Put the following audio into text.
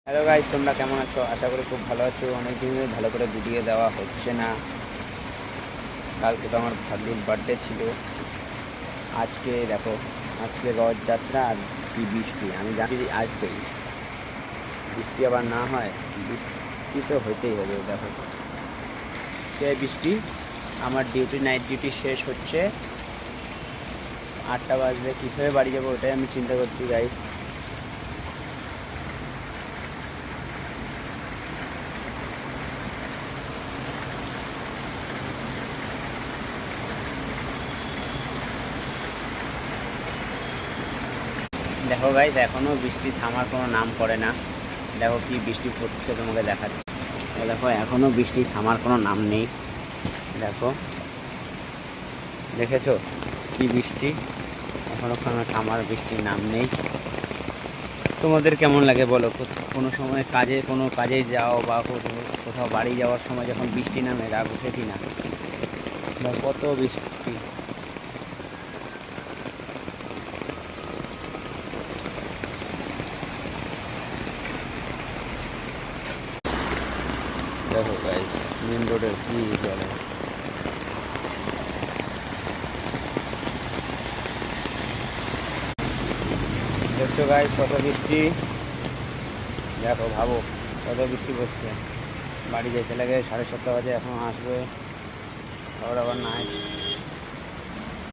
Hello guys, তোমরা কেমন আছো? আশা করি খুব ভালো আছো। অনেক দিন ধরে ভালো করে ভিডিও দেওয়া হচ্ছে না। কালকে তো আমার ভাগ্নির বার্থডে ছিল। আজকে দেখো, আজকে রথযাত্রা আর কি বৃষ্টি, আমি জানি আসবেই। বৃষ্টি আবার না হয়, বৃষ্টি তো হইতেই হবে। দেখো সে বৃষ্টি। আমার নাইট ডিউটি শেষ হচ্ছে 8টা বাজলে কীভাবে বাড়ি যাবো ওটাই আমি চিন্তা করছি গাইস। দেখো গাইস, এখনও বৃষ্টি থামার কোনো নাম করে না। দেখো কি বৃষ্টি পড়ছে, তোমাকে দেখাচ্ছি। দেখো এখনও বৃষ্টি থামার কোনো নাম নেই। দেখো, দেখেছো কি বৃষ্টি? এখনও কোনো থামার বৃষ্টির নাম নেই। তোমাদের কেমন লাগে বলো? কোনো সময় কোনো কাজে যাও বা কোথাও বাড়ি যাওয়ার সময় যখন বৃষ্টি নামে রাগ ওঠে কি না? বা কত বৃষ্টি! দেখো গাইস, মেন রোডের কি বলে। দেখছো গাইস কত বৃষ্টি। দেখো ভাবো কত বৃষ্টি পড়ছে। বাড়ি যেতে লাগে 7:30 বাজে, এখন আসবে, আবার নাই।